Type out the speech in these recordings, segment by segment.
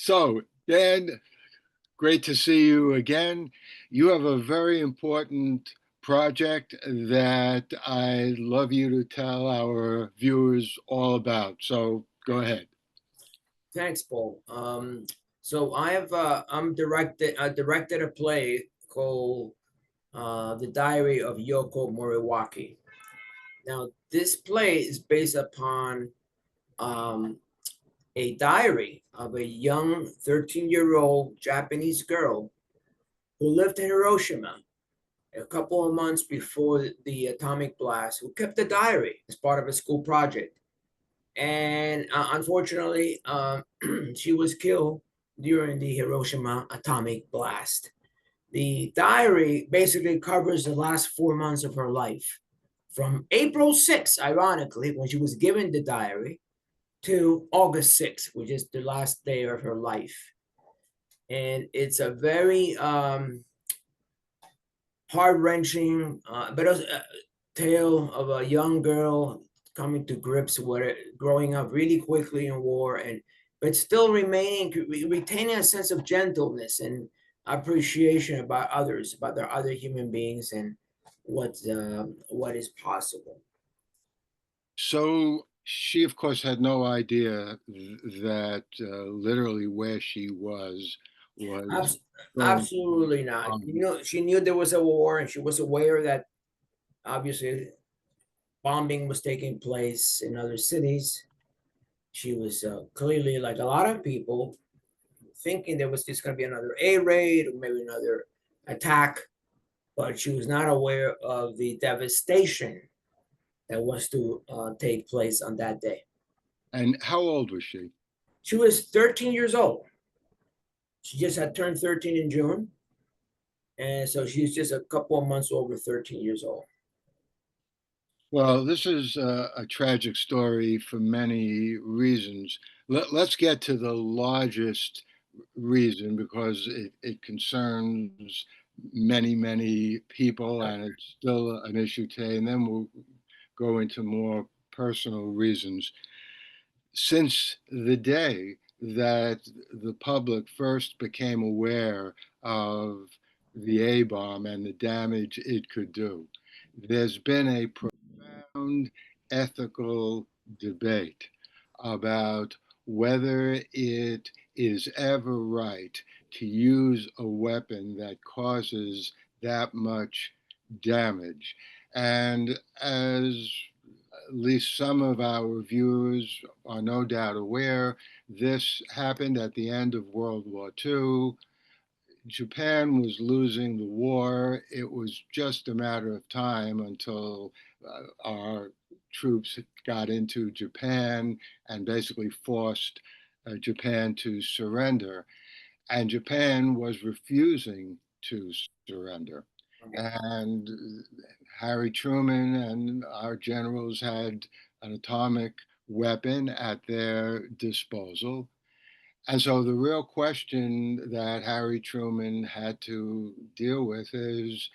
So, Dan, great to see you again. You have a very important project that I'd love you to tell our viewers all about. So, go ahead. Thanks, Paul. So I directed a play called The Diary of Yoko Moriwaki. Now, this play is based upon um, a diary of a young 13-year-old Japanese girl who lived in Hiroshima a couple of months before the atomic blast, who kept a diary as part of a school project. And unfortunately, she was killed during the Hiroshima atomic blast. The diary basically covers the last 4 months of her life, from April 6th, ironically, when she was given the diary, to August 6th, which is the last day of her life. And it's a very heart-wrenching, but also a tale of a young girl coming to grips with it, growing up really quickly in war, and but still retaining a sense of gentleness and appreciation about others, about their other human beings, and what is possible. So, she, of course, had no idea that literally where she was Abs- going to Absolutely not. bomb. She knew there was a war, and she was aware that obviously bombing was taking place in other cities. She was clearly, like a lot of people, thinking there was just going to be another A raid or maybe another attack, but she was not aware of the devastation that was to take place on that day. And how old was she? She was 13 years old. She just had turned 13 in June. And so she's just a couple of months over 13 years old. Well, this is a tragic story for many reasons. Let's get to the largest reason because it concerns many, many people and it's still an issue today. And then we'll go into more personal reasons. Since the day that the public first became aware of the A bomb and the damage it could do, there's been a profound ethical debate about whether it is ever right to use a weapon that causes that much damage. And as at least some of our viewers are no doubt aware, this happened at the end of World War II. Japan was losing the war. It was just a matter of time until our troops got into Japan and basically forced Japan to surrender. And Japan was refusing to surrender. And Harry Truman and our generals had an atomic weapon at their disposal. And so the real question that Harry Truman had to deal with is,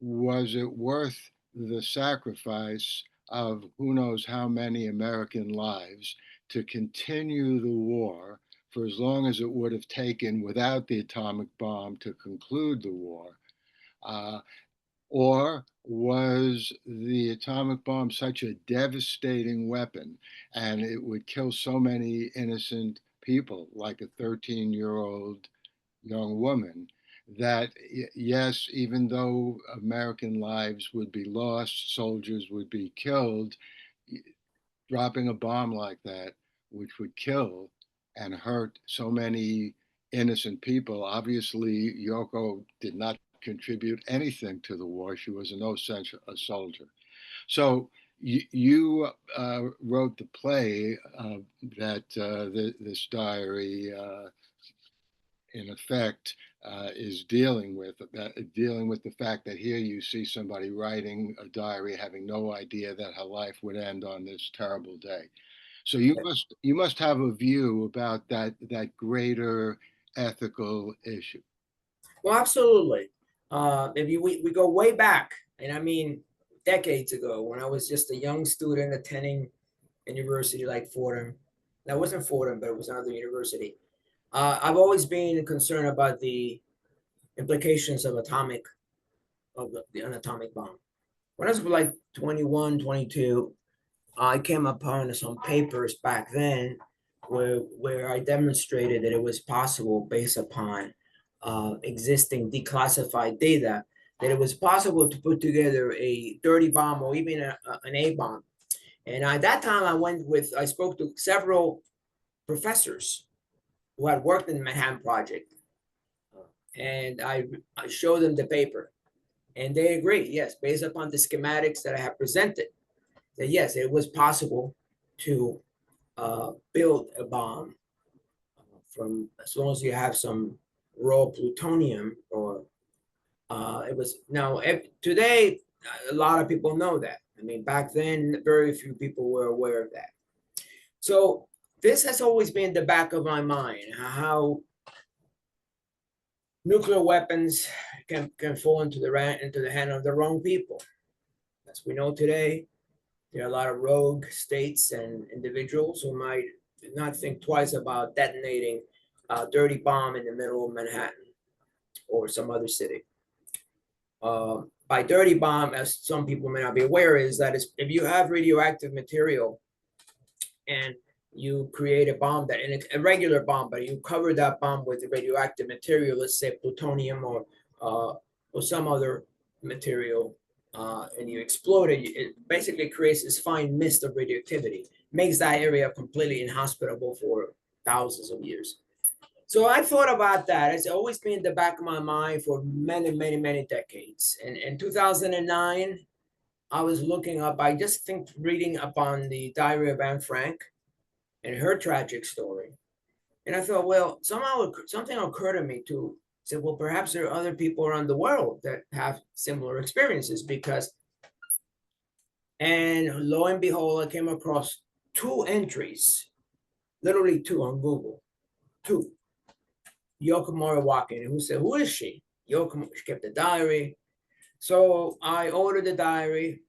was it worth the sacrifice of who knows how many American lives to continue the war for as long as it would have taken without the atomic bomb to conclude the war? Uh, or was the atomic bomb such a devastating weapon and it would kill so many innocent people, like a 13-year-old young woman, that yes, even though American lives would be lost, soldiers would be killed, dropping a bomb like that, which would kill and hurt so many innocent people. Obviously, Yoko did not contribute anything to the war. She was in no sense a soldier. So you wrote the play that this diary, in effect, is dealing with the fact that here you see somebody writing a diary, having no idea that her life would end on this terrible day. So you must have a view about that greater ethical issue. Well, absolutely. We go way back, and I mean decades ago, when I was just a young student attending a university like Fordham, That wasn't Fordham, but it was another university. I've always been concerned about the implications of an atomic bomb. When I was like 21, 22, I came upon some papers back then where I demonstrated that it was possible, based upon existing declassified data, that it was possible to put together a dirty bomb or even an A bomb. And at that time, I spoke to several professors who had worked in the Manhattan Project, and I showed them the paper, and they agree. Yes, based upon the schematics that I have presented, that yes, it was possible to build a bomb from, as long as you have some raw plutonium, or it was now today a lot of people know that. I mean, back then very few people were aware of that. So this has always been the back of my mind, how nuclear weapons can fall into the hand of the wrong people. As we know today, there are a lot of rogue states and individuals who might not think twice about detonating a dirty bomb in the middle of Manhattan or some other city. By dirty bomb, as some people may not be aware, is that if you have radioactive material and you create a bomb, that in a regular bomb, but you cover that bomb with radioactive material, let's say plutonium or some other material, and you explode it, it basically creates this fine mist of radioactivity, makes that area completely inhospitable for thousands of years. So I thought about that. It's always been in the back of my mind for many, many, many decades. And in 2009, I was looking up, I just think reading up on the Diary of Anne Frank and her tragic story. And I thought, well, somehow something occurred to me to say, well, perhaps there are other people around the world that have similar experiences, because, and lo and behold, I came across two entries, literally two on Google, two. Yoko Moriwaki, and who said, who is she? Yoko, she kept a diary. So I ordered the diary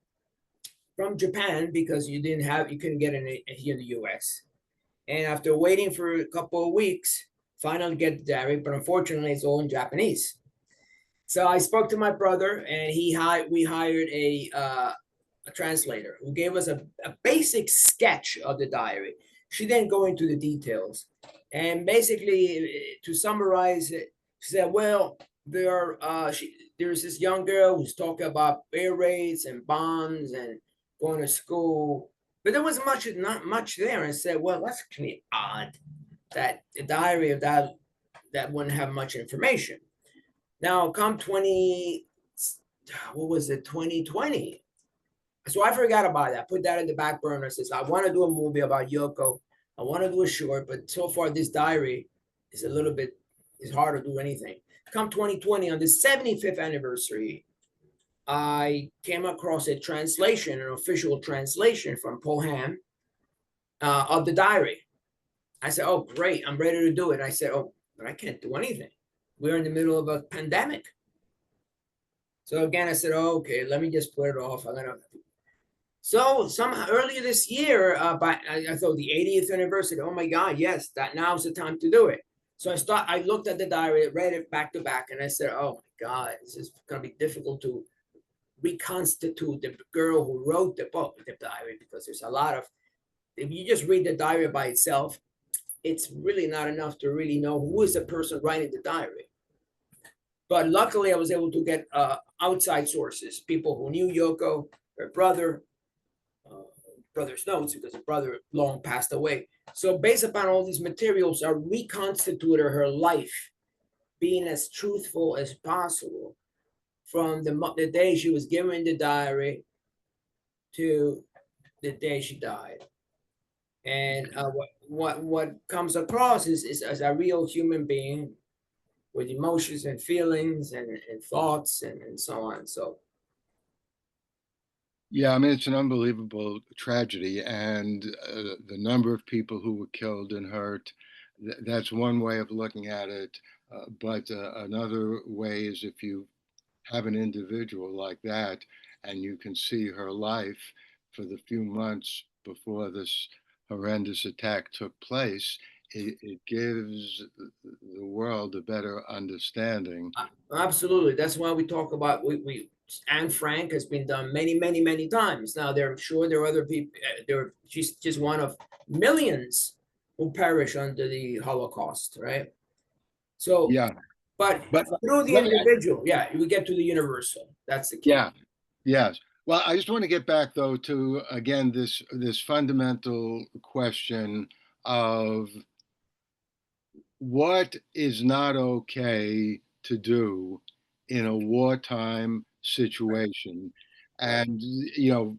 from Japan because you couldn't get it here in the US. And after waiting for a couple of weeks, finally get the diary, but unfortunately it's all in Japanese. So I spoke to my brother, and we hired a translator who gave us a basic sketch of the diary. She didn't go into the details. And basically, to summarize it, she said, well, there's this young girl who's talking about air raids and bombs and going to school. But there was not much there. And said, well, that's actually odd that the diary of that wouldn't have much information. Now, come what was it, 2020? So I forgot about that. Put that in the back burner. Says, I want to do a movie about Yoko. I want to do a short, but so far this diary is a little bit, it's hard to do anything. Come 2020, on the 75th anniversary, I came across a translation, an official translation from Poham of the diary. I said, oh, great, I'm ready to do it. I said, oh, but I can't do anything. We're in the middle of a pandemic. So again, I said, oh, okay, let me just put it off. So somehow earlier this year, I thought the 80th anniversary. Oh my God, yes, that now's the time to do it. So I looked at the diary, read it back to back, and I said, oh my God, this is going to be difficult to reconstitute the girl who wrote the book, the diary, because there's a lot of, if you just read the diary by itself, it's really not enough to really know who is the person writing the diary. But luckily, I was able to get outside sources, people who knew Yoko, her brother's notes, because her brother long passed away. So based upon all these materials, I reconstituted her life, being as truthful as possible from the day she was given the diary to the day she died. And what comes across is as a real human being with emotions and feelings and thoughts and so on. So Yeah, I mean, it's an unbelievable tragedy, and the number of people who were killed and hurt, that's one way of looking at it. But another way is if you have an individual like that and you can see her life for the few months before this horrendous attack took place, it gives the world a better understanding. Absolutely. That's why we talk about we Anne Frank has been done many times. Now there, I'm sure there are other people. There, she's just one of millions who perish under the Holocaust, right? So, Yeah, but but through the let me, individual, yeah, we get to the universal. That's the key. yeah, yes. Well, I just want to get back though to again this fundamental question of what is not okay to do in a wartime situation. Right. And, you know,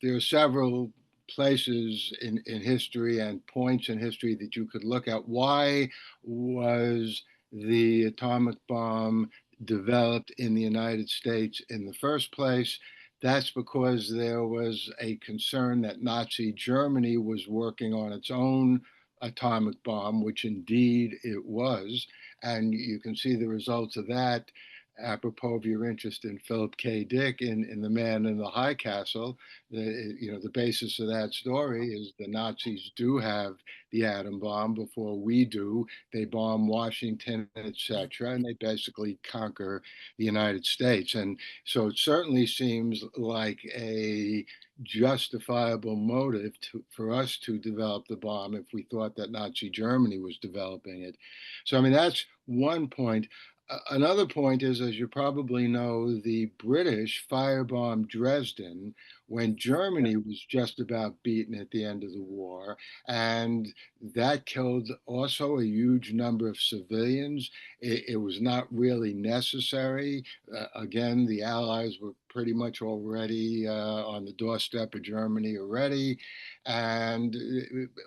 there are several places in history and points in history that you could look at. Why was the atomic bomb developed in the United States in the first place? That's because there was a concern that Nazi Germany was working on its own atomic bomb, which indeed it was. And you can see the results of that, apropos of your interest in Philip K. Dick in The Man in the High Castle. The basis of that story is the Nazis do have the atom bomb before we do. They bomb Washington, etc., and they basically conquer the United States. And so it certainly seems like a justifiable motive for us to develop the bomb if we thought that Nazi Germany was developing it. So, I mean, that's one point. Another point is, as you probably know, the British firebombed Dresden when Germany was just about beaten at the end of the war. And that killed also a huge number of civilians. It was not really necessary. Again, the Allies were pretty much already on the doorstep of Germany already. And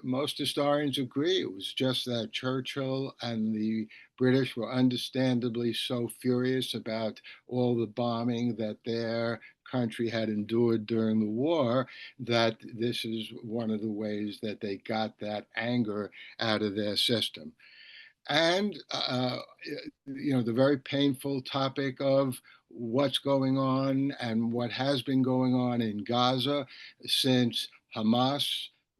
most historians agree it was just that Churchill and the British were understandably so furious about all the bombing that their country had endured during the war that this is one of the ways that they got that anger out of their system. And the very painful topic of what's going on and what has been going on in Gaza since Hamas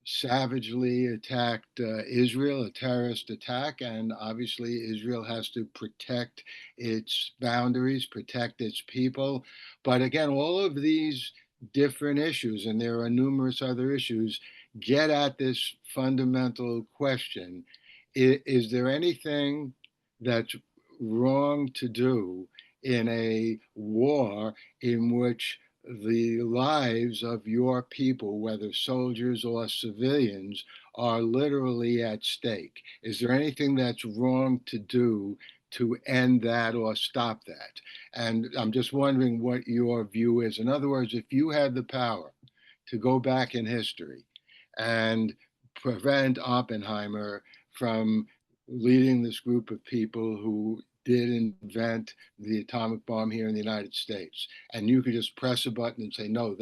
savagely attacked Israel, a terrorist attack, and obviously Israel has to protect its boundaries, protect its people. But again, all of these different issues, and there are numerous other issues, get at this fundamental question: is there anything that's wrong to do in a war in which the lives of your people, whether soldiers or civilians, are literally at stake? Is there anything that's wrong to do to end that or stop that? And I'm just wondering what your view is. In other words, if you had the power to go back in history and prevent Oppenheimer from leading this group of people who did invent the atomic bomb here in the United States, and you could just press a button and say, no,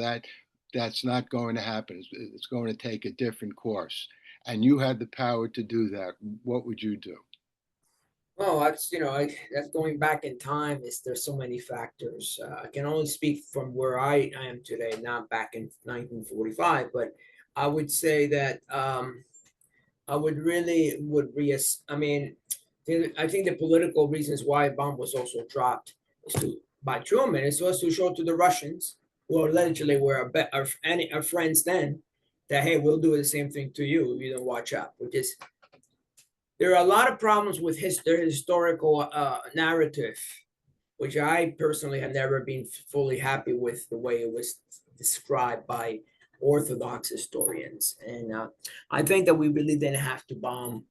that's not going to happen. It's going to take a different course. And you had the power to do that. What would you do? Well, that's that's going back in time. Is there's so many factors. I can only speak from where I am today, not back in 1945. But I would say that I would really would reass. I mean, I think the political reasons why a bomb was also dropped is to by Truman is was to show to the Russians, who allegedly were our friends then, that hey, we'll do the same thing to you if you don't watch out. Which is there are a lot of problems with the historical narrative, which I personally have never been fully happy with the way it was described by Orthodox historians. And I think that we really didn't have to bomb.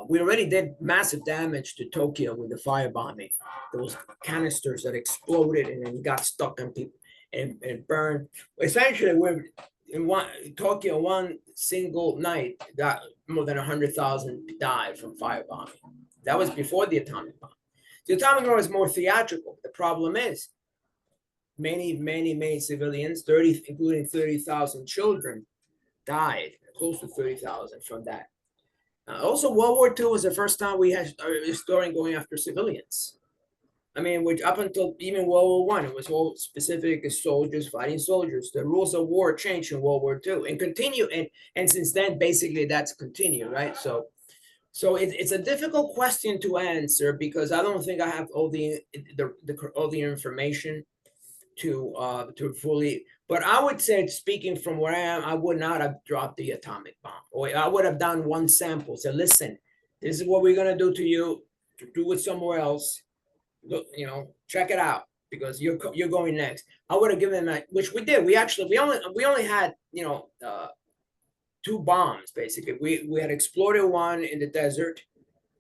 We already did massive damage to Tokyo with the firebombing. Those canisters that exploded and then got stuck on people and burned. Essentially, we're in Tokyo one single night got more than 100,000 died from firebombing. That was before the atomic bomb. The atomic bomb is more theatrical. The problem is many civilians, 30, including 30,000 children, died, close to 30,000 from that. Also, World War II was the first time we had a historian going after civilians. I mean, which up until even World War I, it was all specific as soldiers fighting soldiers. The rules of war changed in World War II and continue, and since then, basically that's continued, right? So it's a difficult question to answer because I don't think I have all all the information to fully. But I would say, speaking from where I am, I would not have dropped the atomic bomb, or I would have done one sample. Say, listen, this is what we're gonna do to you. To do it somewhere else. Look, check it out because you're going next. I would have given that, which we did. We only had two bombs basically. We had exploded one in the desert,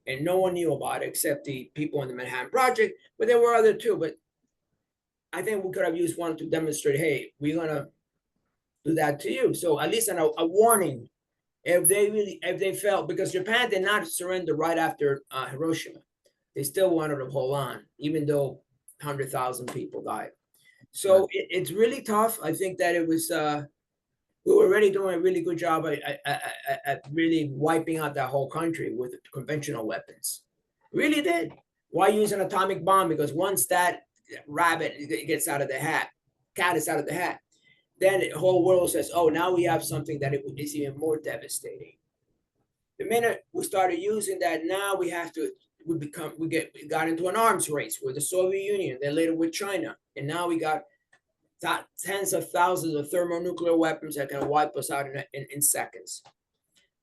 and no one knew about it except the people in the Manhattan Project. But there were other two. But I think we could have used one to demonstrate, hey, we're gonna do that to you. So at least a warning if they felt, because Japan did not surrender right after Hiroshima. They still wanted to hold on, even though 100,000 people died. Right. So it's really tough. I think that it was we were already doing a really good job at really wiping out that whole country with conventional weapons. Really did. Why use an atomic bomb? Because once that rabbit gets out of the hat, cat is out of the hat, then the whole world says, "Oh, now we have something that is even more devastating." The minute we started using that, now we have to we got into an arms race with the Soviet Union, then later with China, and now we got tens of thousands of thermonuclear weapons that can wipe us out in seconds.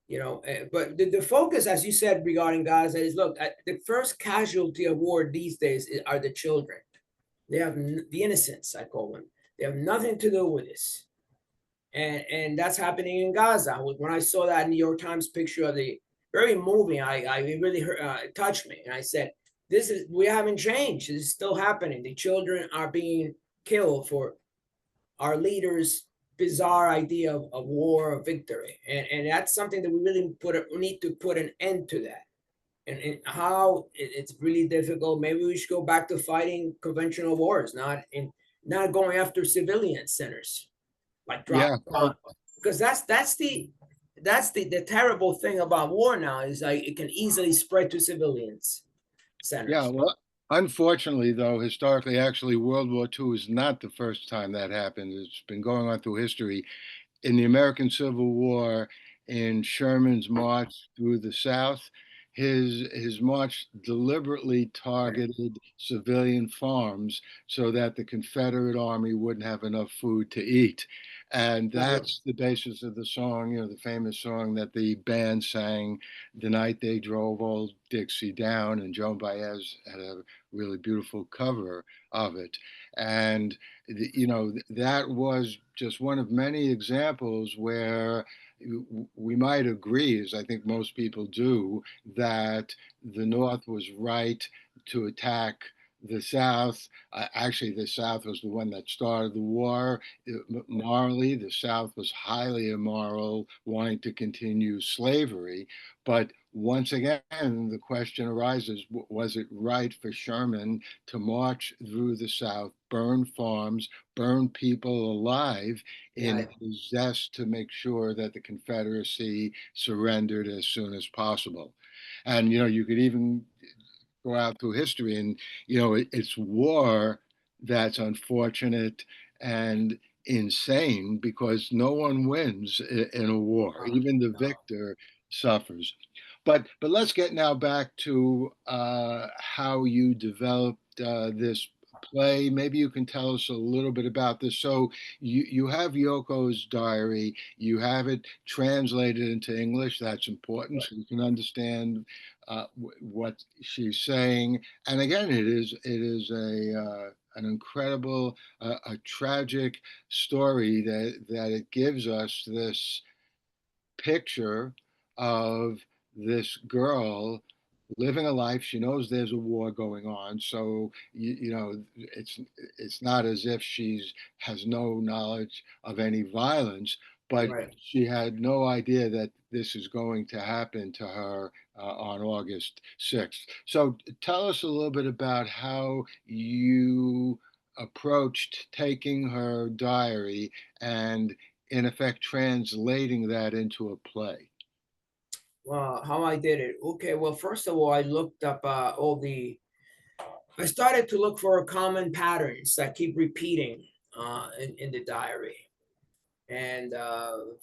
But the focus, as you said, regarding Gaza is, look, the first casualty of war these days are the children. They have the innocents, I call them. They have nothing to do with this, and that's happening in Gaza. When I saw that New York Times picture of the very moving, I it really it touched me, and I said, we haven't changed. This is still happening. The children are being killed for our leaders' bizarre idea of war or victory, and that's something that we really need to put an end to that. And how it's really difficult. Maybe we should go back to fighting conventional wars, not going after civilian centers like drop Yeah. bomb, because that's the terrible thing about war now is like it can easily spread to civilians Yeah, centers. well, unfortunately, though, historically, actually, World War II is not the first time that happened. It's been going on through history. In the American Civil War, in Sherman's march through the South, his march deliberately Right. targeted civilian farms so that the Confederate Army wouldn't have enough food to eat. And Uh-huh. that's the basis of the song, the famous song that the band sang the night they drove Old Dixie down, and Joan Baez had a really beautiful cover of it. And that was just one of many examples where we might agree, as I think most people do, that the North was right to attack the South. Actually, the South was the one that started the war. Morally, the South was highly immoral, wanting to continue slavery. But once again, the question arises, was it right for Sherman to march through the South, burn farms, burn people alive in Right. his zest to make sure that the Confederacy surrendered as soon as possible? And you could even go out through history, and it's war that's unfortunate and insane because no one wins in a war. Even the No. victor suffers. But let's get now back to how you developed this play. Maybe you can tell us a little bit about this. So you have Yoko's diary. You have it translated into English. That's important, Right. so you can understand what she's saying. And again, it is an incredible, a tragic story that it gives us this picture of this girl living a life. She knows there's a war going on, so it's not as if she's has no knowledge of any violence, but Right. she had no idea that this is going to happen to her on August 6th. So tell us a little bit about how you approached taking her diary and in effect translating that into a play. How I did it? Okay. Well, first of all, I looked up all the I started to look for common patterns that keep repeating in the diary. And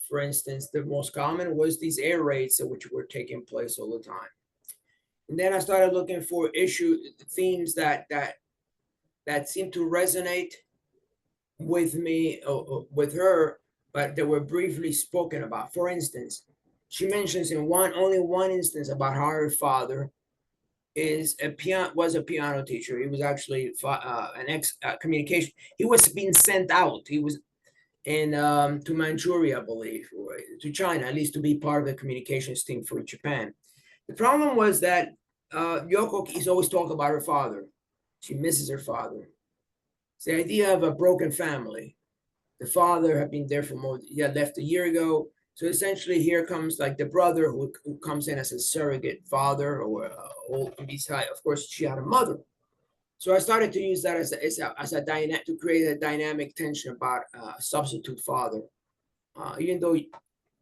for instance, the most common was these air raids which were taking place all the time. And then I started looking for themes that seemed to resonate with me, with her, but they were briefly spoken about. For instance, she mentions in only one instance about how her father was a piano teacher. He was actually an ex communication. He was being sent out. He was in to Manchuria, I believe, or to China, at least to be part of the communications team for Japan. The problem was that Yoko is always talking about her father. She misses her father. It's the idea of a broken family. The father had been there for more. He had left a year ago. So essentially, here comes like the brother who comes in as a surrogate father, or beside, of course, she had a mother. So I started to use that as a dynamic to create a dynamic tension about a substitute father. Even though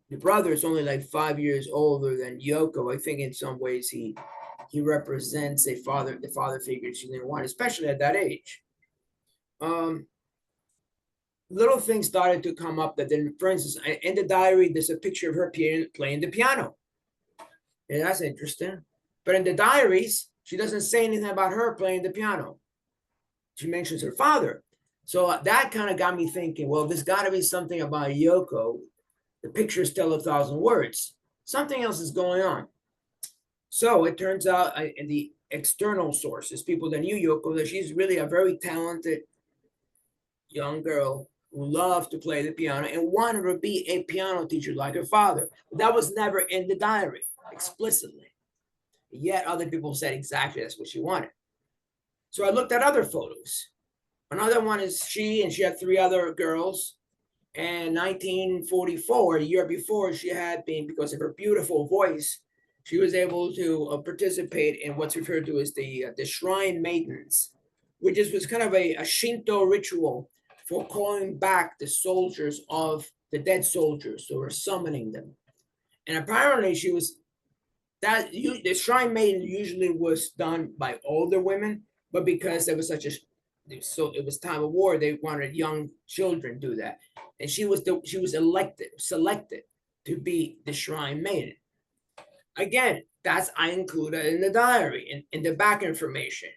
the brother is only like 5 years older than Yoko, I think in some ways he represents the father figure she didn't want, especially at that age. Little things started to come up that then, for instance, in the diary, there's a picture of her playing the piano. And that's interesting. But in the diaries, she doesn't say anything about her playing the piano. She mentions her father. So that kind of got me thinking, well, there's got to be something about Yoko. The pictures tell 1,000 words. Something else is going on. So it turns out in the external sources, people that knew Yoko, that she's really a very talented young girl who loved to play the piano and wanted to be a piano teacher like her father. But that was never in the diary explicitly. Yet other people said exactly that's what she wanted. So I looked at other photos. Another one is she, and she had three other girls. And 1944, a year before, she had been, because of her beautiful voice, she was able to participate in what's referred to as the Shrine Maidens, which was kind of a Shinto ritual for calling back the soldiers of the dead soldiers. So we're summoning them. And apparently she was the Shrine Maiden usually was done by older women, but because there was it was time of war, they wanted young children to do that. And she was selected to be the Shrine Maiden. Again, I included in the diary, in the back information.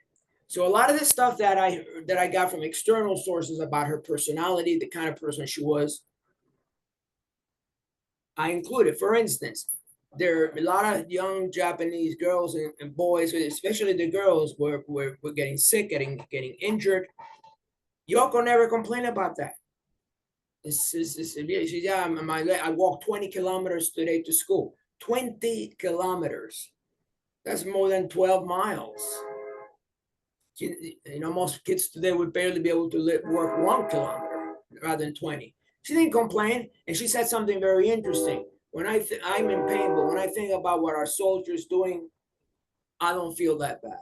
So a lot of the stuff that I got from external sources about her personality, the kind of person she was, I included. For instance, there are a lot of young Japanese girls and boys, especially the girls, were getting sick, getting injured. Yoko never complained about that. I walked 20 kilometers today to school. 20 kilometers. That's more than 12 miles. Most kids today would barely be able to work 1 kilometer rather than 20. She didn't complain, and she said something very interesting. When I'm in pain, but when I think about what our soldiers doing, I don't feel that bad.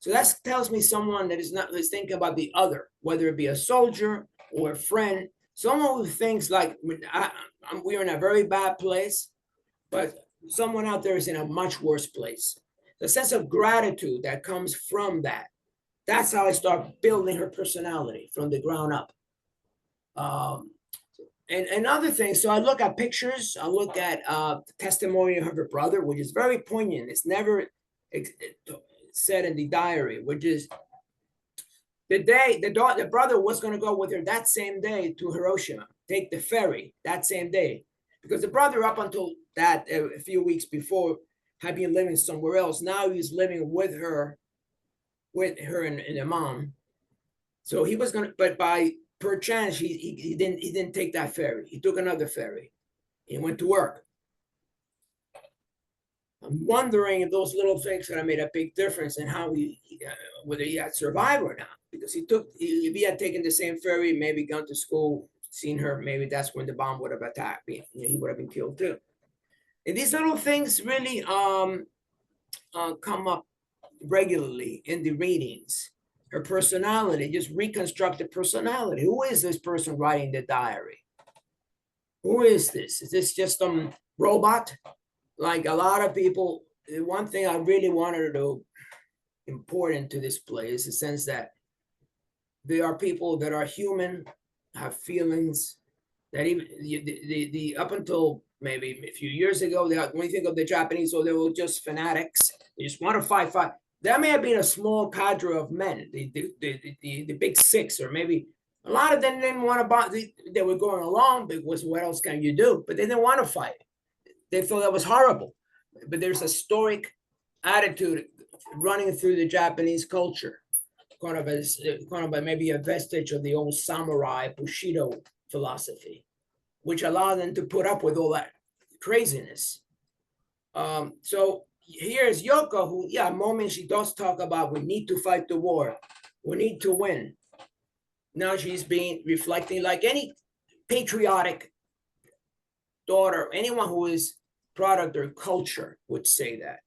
So that tells me someone that is thinking about the other, whether it be a soldier or a friend, someone who thinks like we're in a very bad place, but someone out there is in a much worse place. The sense of gratitude that comes from that. That's how I start building her personality from the ground up. And other things. So I look at pictures. I look at the testimony of her brother, which is very poignant. It's never said in the diary, which is the day the brother was going to go with her that same day to Hiroshima, take the ferry that same day, because the brother up until that a few weeks before had been living somewhere else. Now he's living with her and the mom. So he was going to, but by perchance he didn't take that ferry. He took another ferry. He went to work. I'm wondering if those little things could have made a big difference in how whether he had survived or not. Because if he had taken the same ferry, maybe gone to school, seen her, maybe that's when the bomb would have attacked. He would have been killed too. And these little things really come up regularly in the readings. Her personality, just reconstruct the personality. Who is this person writing the diary? Who is this? Is this just some robot? Like a lot of people, one thing I really wanted to important to this play is the sense that they are people that are human, have feelings, that even the up until maybe a few years ago, when you think of the Japanese, so they were just fanatics. They just want to fight. That may have been a small cadre of men, the big six, or maybe a lot of them didn't want to. They were going along because what else can you do? But they didn't want to fight. They thought that was horrible. But there's a stoic attitude running through the Japanese culture, kind of maybe a vestige of the old samurai Bushido philosophy, which allowed them to put up with all that craziness. So here's Yoko, who, yeah, moment she does talk about we need to fight the war, we need to win. Now she's being reflecting like any patriotic daughter, anyone who is proud of their culture would say that.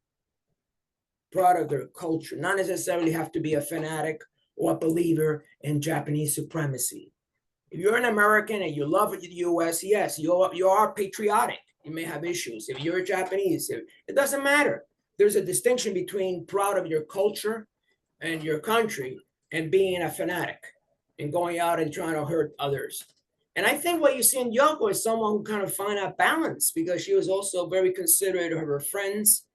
Proud of their culture, not necessarily have to be a fanatic or a believer in Japanese supremacy. If you're an American and you love the US, yes, you are patriotic. You may have issues. If you're Japanese, it doesn't matter. There's a distinction between proud of your culture and your country and being a fanatic and going out and trying to hurt others. And I think what you see in Yoko is someone who kind of found that balance, because she was also very considerate of her friends,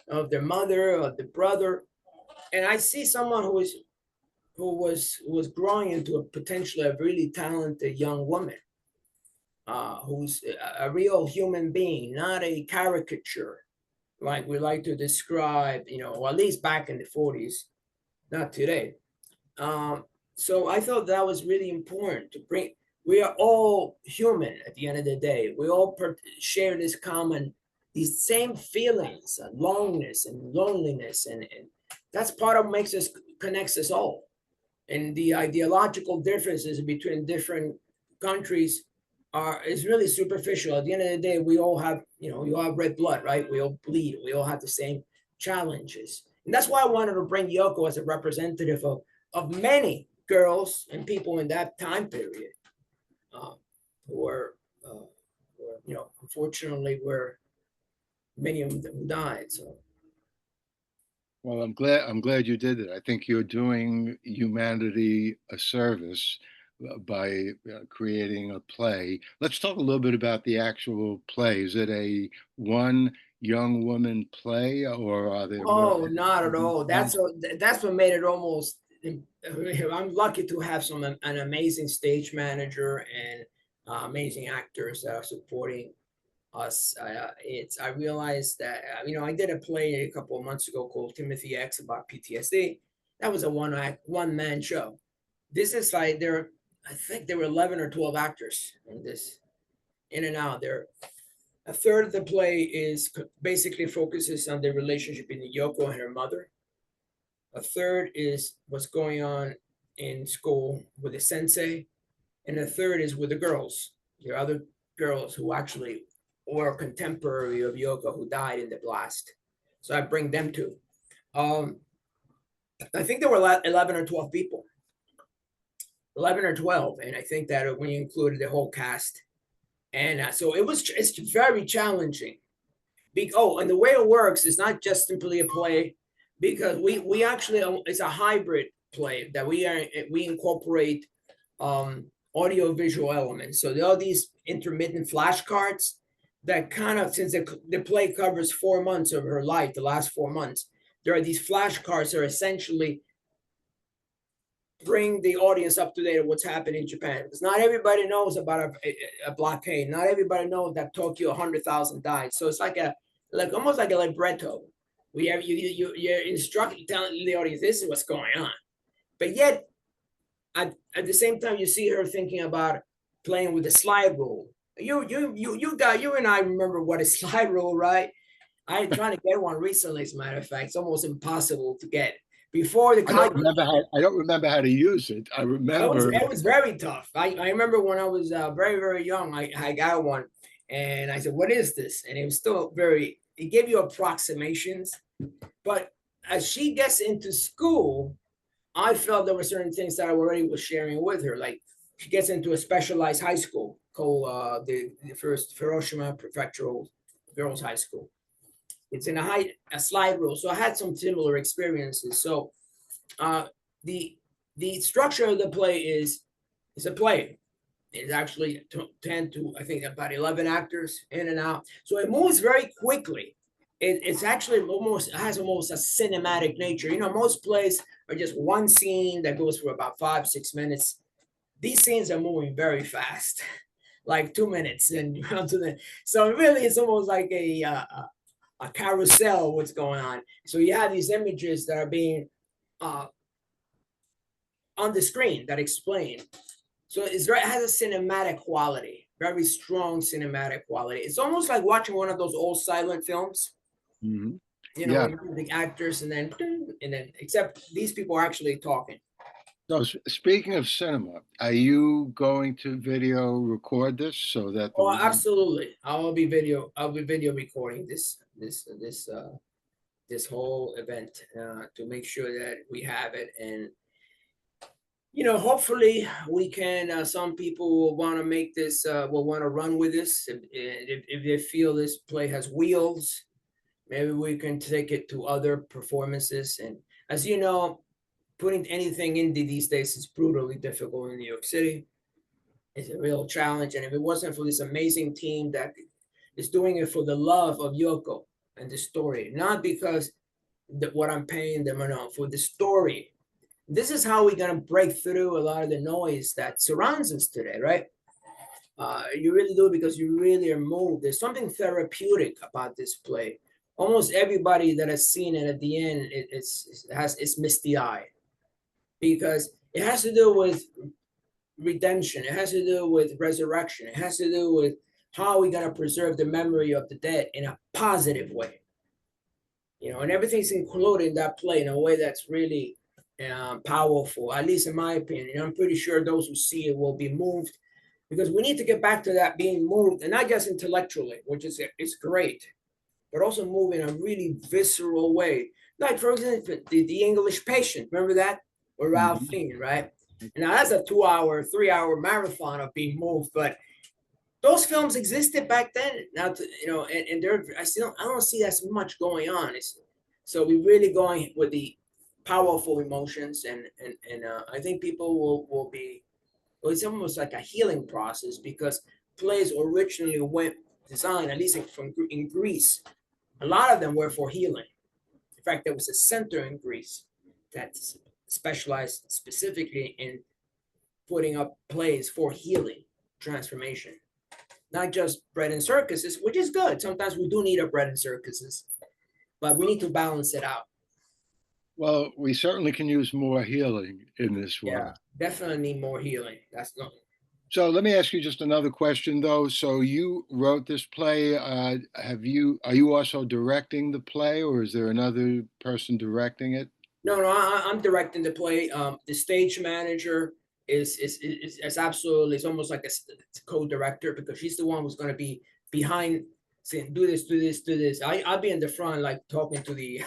of their mother, of the brother. And I see someone who was growing into a potentially a really talented young woman, who's a real human being, not a caricature like we like to describe, or at least back in the 40s, not today. So I thought that was really important to bring. We are all human at the end of the day. We all share these same feelings, longness and loneliness, and that's part of what connects us all. And the ideological differences between different countries is really superficial. At the end of the day, we all have, you all have red blood, right? We all bleed. We all have the same challenges. And that's why I wanted to bring Yoko as a representative of many girls and people in that time period, who were, unfortunately, were many of them who died. So. Well, I'm glad you did it. I think you're doing humanity a service by creating a play. Let's talk a little bit about the actual play. Is it a one young woman play, or are there more? Oh, not at all. That's what made it almost. I'm lucky to have an amazing stage manager and amazing actors that are supporting us. I realized that I did a play a couple of months ago called Timothy X about PTSD. That was a one man show. This is like I think there were 11 or 12 actors in this, in and out. A third of the play is basically focuses on the relationship between Yoko and her mother. A third is what's going on in school with the sensei, and a third is with the girls. There are other girls who actually were contemporary of Yoko who died in the blast. So I bring them too. I think there were 11 or 12 people. 11 or 12, and I think that when you included the whole cast, and so it's very challenging. And the way it works is not just simply a play, because we actually, it's a hybrid play that we incorporate audio visual elements. So there are these intermittent flashcards that kind of, since the play covers 4 months of her life, the last 4 months, there are these flashcards that are essentially bring the audience up to date on what's happening in Japan. Because not everybody knows about a blockade. Not everybody knows that Tokyo 100,000 died. So it's almost like a libretto. We have you're instructing, telling the audience this is what's going on, but yet at the same time you see her thinking about playing with the slide rule. You and I remember what a slide rule, right? I'm trying to get one recently. As a matter of fact, it's almost impossible to get. Before the I don't remember how to use it. I remember it was very tough. I remember when I was very, very young, I got one, and I said, "What is this?" And it was still it gave you approximations. But as she gets into school, I felt there were certain things that I already was sharing with her. Like she gets into a specialized high school called the first Hiroshima Prefectural Girls High School. It's in a slide rule. So I had some similar experiences. So uh, the the structure of the play is a play. It's actually 10 to I think about 11 actors in and out. So it moves very quickly. It's actually almost has almost a cinematic nature. You know, most plays are just one scene that goes for about 5-6 minutes. These scenes are moving very fast, like 2 minutes, and you come to the. So really, it's almost like a carousel. What's going on? So you have these images that are being uh, on the screen that explain. So it has a cinematic quality, very strong cinematic quality. It's almost like watching one of those old silent films, Mhm. you know, Yeah. where the actors and then except these people are actually talking. So speaking of cinema, are you going to video record this so that the Oh, world? absolutely. I'll be video recording this whole event to make sure that we have it. And you know, hopefully we can some people will want to make this will want to run with this if they feel this play has wheels. Maybe we can take it to other performances. And as you know, putting anything into these days is brutally difficult in New York City. It's a real challenge. And if it wasn't for this amazing team that is doing it for the love of Yoko and the story, not because what I'm paying them or not, for the story. This is how we're going to break through a lot of the noise that surrounds us today, right? You really do because you really are moved. There's something therapeutic about this play. Almost everybody that has seen it at the end, it's misty eye because it has to do with redemption. It has to do with resurrection. It has to do with how we gotta preserve the memory of the dead in a positive way. You know, and everything's included in that play in a way that's really powerful. At least in my opinion, and I'm pretty sure those who see it will be moved because we need to get back to that being moved, and not just intellectually, which is it's great, but also move in a really visceral way. Like for example, the English Patient, remember that? Or Ralph Mhm. Fiennes, right? And now that's a 2 hour, 3 hour marathon of being moved, but those films existed back then. Now, you know, and there, I don't see as much going on. So we really going with the powerful emotions, and I think people will be. Well, it's almost like a healing process because plays originally went designed, at least from in Greece, a lot of them were for healing. In fact, there was a center in Greece that specialized specifically in putting up plays for healing, transformation, not just bread and circuses, which is good. Sometimes we do need a bread and circuses, but we need to balance it out. Well, we certainly can use more healing in this Yeah, world. definitely need more healing. That's not. So let me ask you just another question, though. So you wrote this play. Are you also directing the play, or is there another person directing it? No, I'm directing the play. The stage manager is absolutely. It's almost like a co-director because she's the one who's going to be behind saying, "Do this, do this, do this." I'll be in the front, like talking to the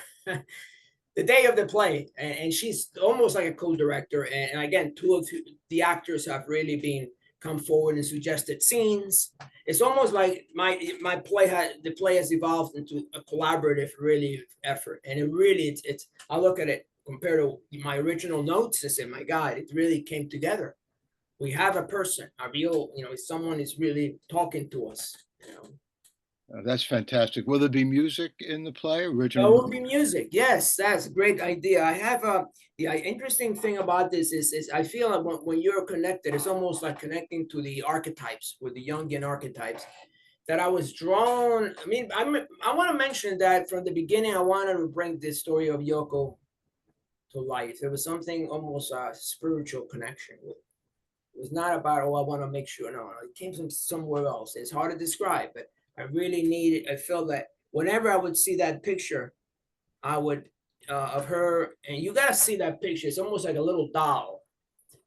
the day of the play, and she's almost like a co-director. And again, two of the actors have really been come forward and suggested scenes. It's almost like my play had the play has evolved into a collaborative really effort, and it really it's I look at it compared to my original notes and say, my God, it really came together. We have a person, a real, you know, someone is really talking to us. You know, That's fantastic. Will there be music in the play? that Original will be music? music. Yes, that's a great idea. I have a the interesting thing about this is I feel like when you're connected, it's almost like connecting to the archetypes with the Jungian archetypes that I was drawn. I mean, I want to mention that from the beginning, I wanted to bring this story of Yoko to life. There was something almost a spiritual connection with. It was not about oh, I want to make sure. No, it came from somewhere else. It's hard to describe, but I really needed. I felt that whenever I would see that picture I would of her, and you gotta see that picture. It's almost like a little doll,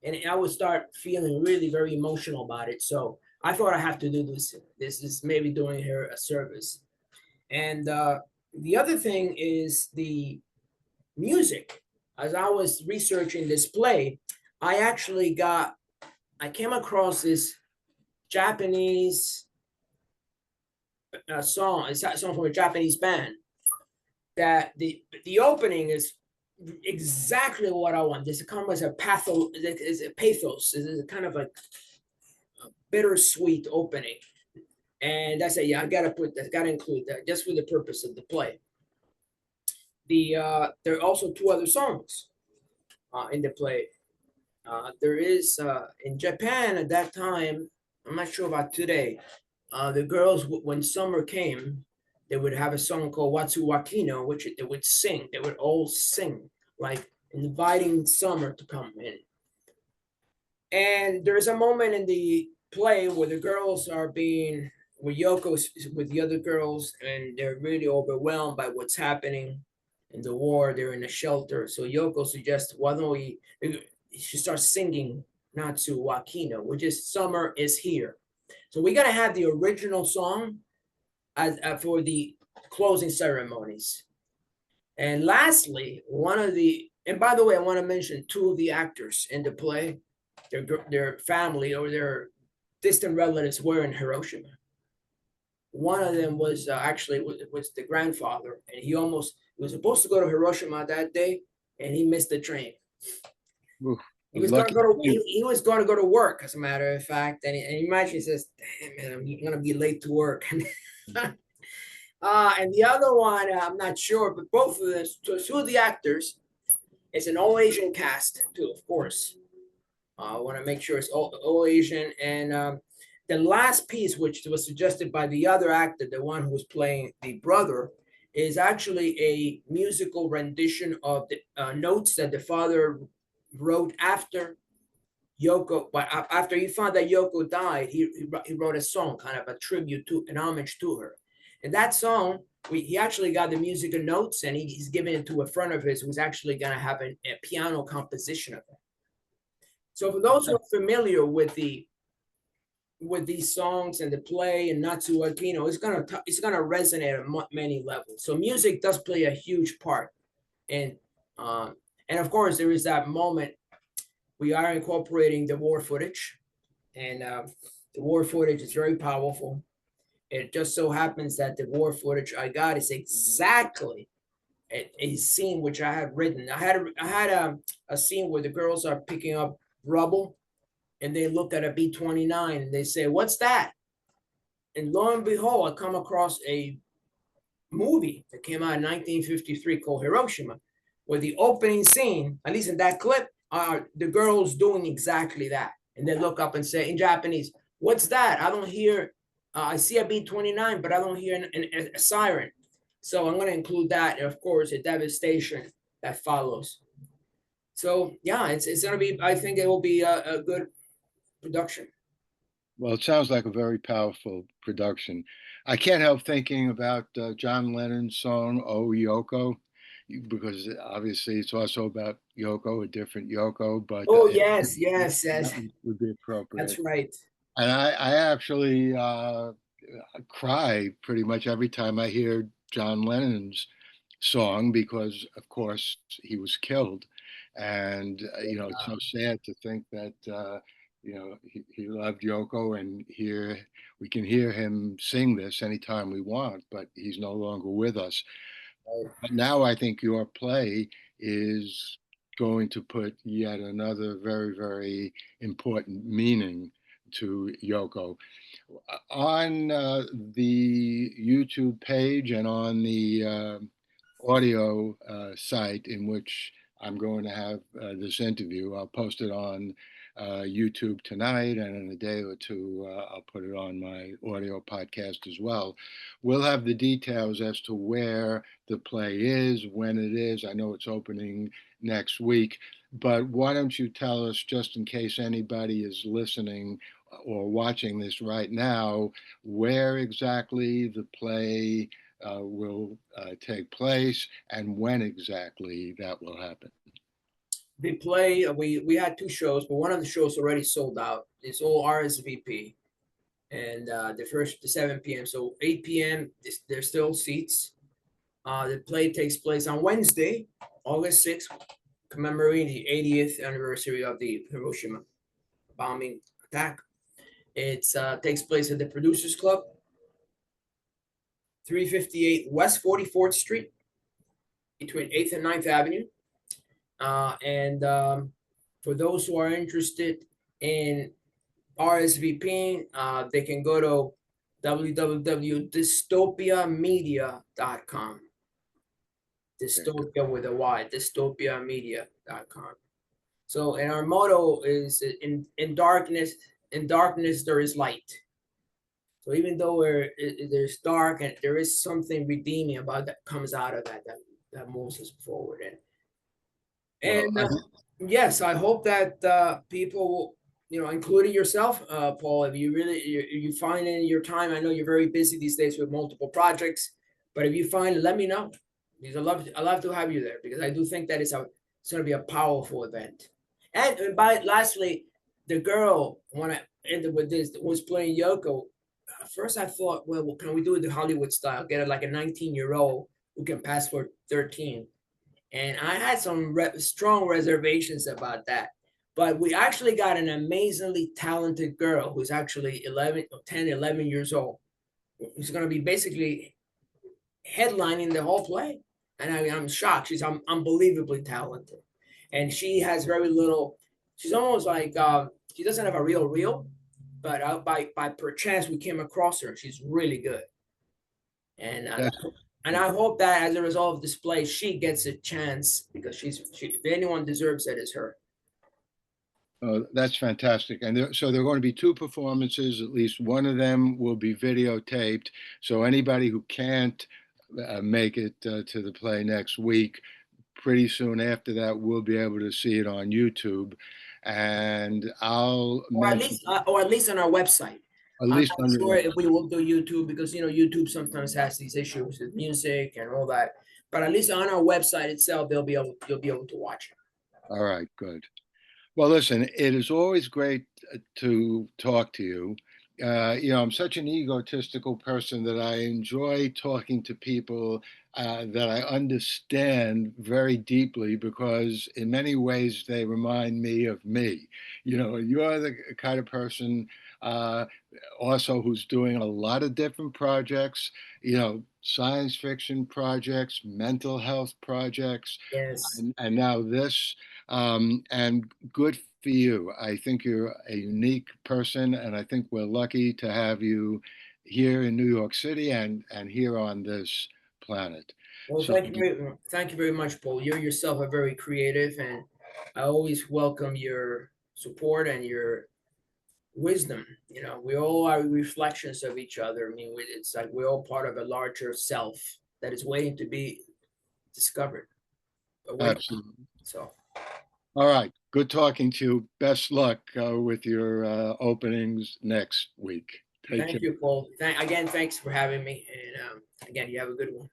and I would start feeling really very emotional about it. So I thought I have to do this. This is maybe doing her a service. And the other thing is the music. As I was researching this play, I actually got I came across this Japanese song. It's a song from a Japanese band that the opening is exactly what I want. This kind of as a is a pathos. This is kind of like a bittersweet opening, and I say, yeah, I gotta include that just for the purpose of the play. There are also two other songs in the play. There is in Japan at that time. I'm not sure about today. The girls, when summer came, they would have a song called Watsu Wakino, which they would sing. They would all sing, like inviting summer to come in. And there's a moment in the play where the girls are being, where Yoko's with the other girls, and they're really overwhelmed by what's happening in the war. They're in a shelter. So Yoko suggests, why don't we, she starts singing Natsu Wakino, which is summer is here. So we're going to have the original song for the closing ceremonies. And lastly, and by the way, I want to mention two of the actors in the play, their family or their distant relatives were in Hiroshima. One of them was actually was the grandfather, and he was supposed to go to Hiroshima that day, and he missed the train. Oof, He was going to go to he was going to go to work, as a matter of fact, and he says, "Damn man, I'm going to be late to work." And the other one, I'm not sure, but both of them, two of the actors, it's an all Asian cast too, of course. I want to make sure it's all Asian. And the last piece, which was suggested by the other actor, the one who was playing the brother, is actually a musical rendition of the notes that the father wrote after Yoko. But after he found that Yoko died, he wrote a song, kind of a tribute to, an homage to her. And that song, he actually got the music and notes, and he's given it to a friend of his who's actually going to have a piano composition of it. So for those who are familiar with these songs and the play and Natsu Akino, it's gonna resonate at many levels. So music does play a huge part, and of course there is that moment. We are incorporating the war footage, and the war footage is very powerful. It just so happens that the war footage I got is exactly a scene which I had written. I had a scene where the girls are picking up rubble, and they look at a B-29 and they say, "What's that?" And lo and behold, I come across a movie that came out in 1953 called Hiroshima, where the opening scene, at least in that clip, are the girls doing exactly that. And they look up and say in Japanese, "What's that? I don't hear, I see a B-29, but I don't hear a siren." So I'm going to include that, and of course, a devastation that follows. So yeah, it's going to be, I think it will be a good production. Well, it sounds like a very powerful production. I can't help thinking about John Lennon's song "Oh Yoko," because obviously it's also about Yoko, a different Yoko, but Oh, yes, yes, yes. that would be That's appropriate. right. And I actually cry pretty much every time I hear John Lennon's song because, of course, he was killed. And, it's so sad to think that, he loved Yoko, and here we can hear him sing this anytime we want, but he's no longer with us. But now I think your play is going to put yet another very, very important meaning to Yoko. On the YouTube page and on the audio site in which I'm going to have this interview, I'll post it on YouTube tonight, and in a day or two, I'll put it on my audio podcast as well. We'll have the details as to where the play is, when it is. I know it's opening next week, but why don't you tell us, just in case anybody is listening or watching this right now, where exactly the play will take place and when exactly that will happen? The play, we had two shows, but one of the shows already sold out. It's all RSVP. And the 7 p.m. So 8 p.m., there's still seats. The play takes place on Wednesday, August 6th, commemorating the 80th anniversary of the Hiroshima bombing attack. It takes place at the Producers Club, 358 West 44th Street, between 8th and Ninth Avenue. And for those who are interested in RSVPing, they can go to www.dystopiamedia.com. Dystopia with a Y, dystopiamedia.com. So, and our motto is in darkness there is light. So even though there's dark, and there is something redeeming about that comes out of that moves us forward. Well, And yes, I hope that people, including yourself, Paul, if you really you find in your time, I know you're very busy these days with multiple projects, but if you find, let me know, because I love to have you there, because I do think that it's going to be a powerful event. And lastly, the girl, when I ended with this, was playing Yoko. At first, I thought, well, can we do it the Hollywood style? Get it like a 19-year-old who can pass for 13. And I had some strong reservations about that. But we actually got an amazingly talented girl who's actually 11 years old, who's going to be basically headlining the whole play. And I'm shocked. She's unbelievably talented. And she has very little, she's almost like, she doesn't have a real, but by perchance we came across her. She's really good. And I hope that as a result of this play, she gets a chance, because if anyone deserves it, is her. that's fantastic. And so there are going to be two performances. At least one of them will be videotaped. So anybody who can't make it to the play next week, pretty soon after that, we'll be able to see it on YouTube. And I'll mention, Or at least on our website. at I'm least not on your sure if website. we will do YouTube, because YouTube sometimes has these issues with music and all that. But at least on our website itself, you'll be able to watch it. All right, good. Well, listen, it is always great to talk to you. I'm such an egotistical person that I enjoy talking to people that I understand very deeply, because in many ways they remind me of me. You're the kind of person uh, also who's doing a lot of different projects, science fiction projects, mental health projects, Yes. and now this. And good for you. I think you're a unique person, and I think we're lucky to have you here in New York City and here on this planet. Well, So, thank you very much, Paul. You yourself are very creative, and I always welcome your support and your wisdom. We all are reflections of each other. I mean, it's like we're all part of a larger self that is waiting to be discovered. absolutely. So, All right. Good talking to you. Best luck with your openings next week. Take care. thank you, Paul. Again, thanks for having me. And again, you have a good one.